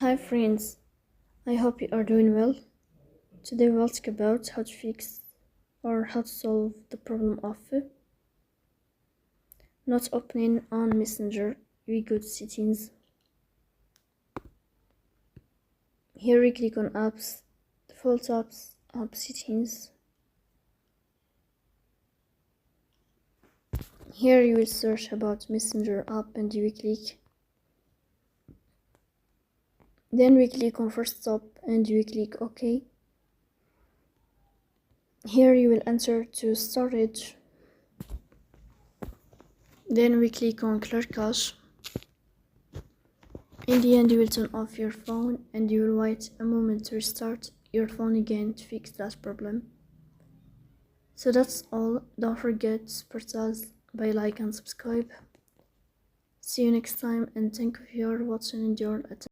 Hi friends, I hope you are doing well. Today we'll talk about how to fix or how to solve the problem of not opening on Messenger. We go to settings. Here we click on apps, default apps, app settings. Here you will search about Messenger app and you will click. Then we click on first stop and you will click OK. Here you will enter to storage. Then we click on clear cache. In the end, you will turn off your phone and you will wait a moment to restart your phone again to fix that problem. So that's all. Don't forget to support us by like and subscribe. See you next time and thank you for watching and your attention.